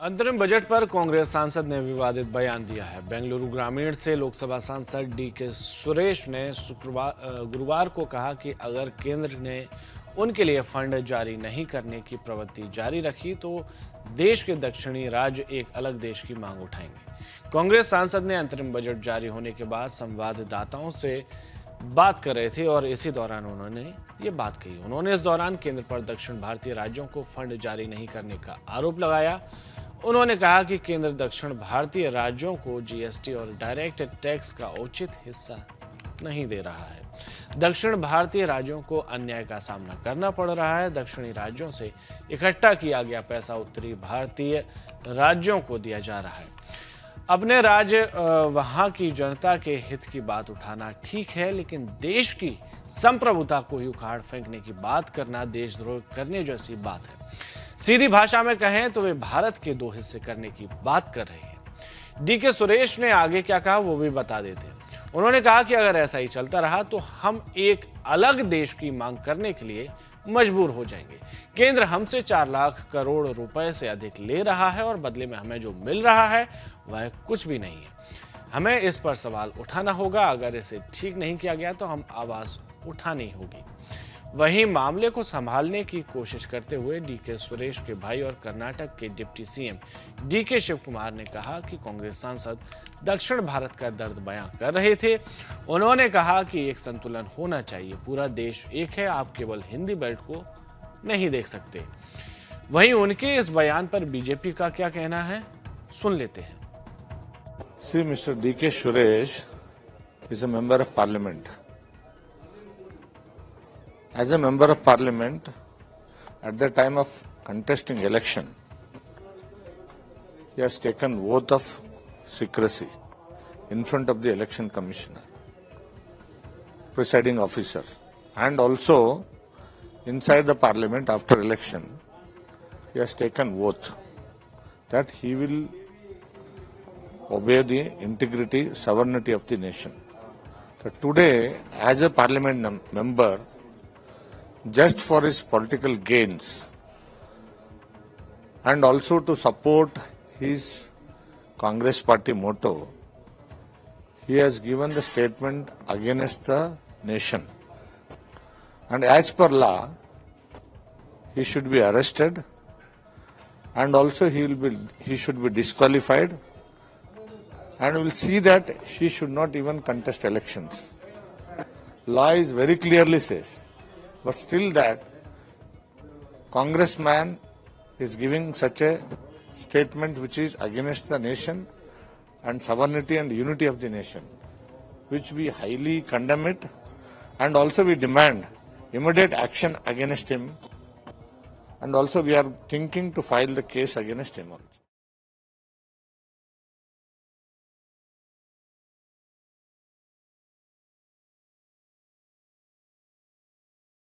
अंतरिम बजट पर कांग्रेस सांसद ने विवादित बयान दिया है। बेंगलुरु ग्रामीण से लोकसभा सांसद डीके सुरेश ने गुरुवार को कहा कि अगर केंद्र ने उनके लिए फंड जारी नहीं करने की प्रवृत्ति जारी रखी तो देश के दक्षिणी राज्य एक अलग देश की मांग उठाएंगे। कांग्रेस सांसद ने अंतरिम बजट जारी होने के बाद संवाददाताओं से बात कर रहे थे और इसी दौरान उन्होंने ये बात कही। उन्होंने इस दौरान केंद्र पर दक्षिण भारतीय राज्यों को फंड जारी नहीं करने का आरोप लगाया। उन्होंने कहा कि केंद्र दक्षिण भारतीय राज्यों को जीएसटी और डायरेक्ट टैक्स का उचित हिस्सा नहीं दे रहा है। दक्षिण भारतीय राज्यों को अन्याय का सामना करना पड़ रहा है। दक्षिणी राज्यों से इकट्ठा किया गया पैसा उत्तरी भारतीय राज्यों को दिया जा रहा है। अपने राज्य वहां की जनता के हित की बात उठाना ठीक है, लेकिन देश की संप्रभुता को ही उखाड़ फेंकने की बात करना देशद्रोह करने जैसी बात है। सीधी भाषा में कहें तो वे भारत के दो हिस्से करने की बात कर रहे हैं। डीके सुरेश ने आगे क्या कहा वो भी बता देते हैं। उन्होंने कहा कि अगर ऐसा ही चलता रहा तो हम एक अलग देश की मांग करने के लिए मजबूर हो जाएंगे। केंद्र हमसे 4 लाख करोड़ रुपए से अधिक ले रहा है और बदले में हमें जो मिल रहा है वह कुछ भी नहीं है। हमें इस पर सवाल उठाना होगा। अगर इसे ठीक नहीं किया गया तो हम आवाज उठानी होगी। वहीं मामले को संभालने की कोशिश करते हुए डीके सुरेश के भाई और कर्नाटक के deputy CM DK Shivakumar ने कहा कि कांग्रेस सांसद दक्षिण भारत का दर्द बयां कर रहे थे। उन्होंने कहा कि एक संतुलन होना चाहिए, पूरा देश एक है, आप केवल हिंदी बेल्ट को नहीं देख सकते। वहीं उनके इस बयान पर बीजेपी का क्या कहना है, सुन लेते हैं। See, Mr. D.K. Suresh is a member of parliament. As a member of parliament, at the time of contesting election, he has taken oath of secrecy in front of the election commissioner, presiding officer, and also inside the parliament after election, he has taken oath that he will obey the integrity, sovereignty of the nation. So today, as a parliament member, just for his political gains and also to support his Congress party motto, he has given the statement against the nation. And as per law, he should be arrested and also he should be disqualified, and we will see that he should not even contest elections. Law is very clearly says, but still that congressman is giving such a statement which is against the nation and sovereignty and unity of the nation, which we highly condemn it, and also we demand immediate action against him, and also we are thinking to file the case against him also.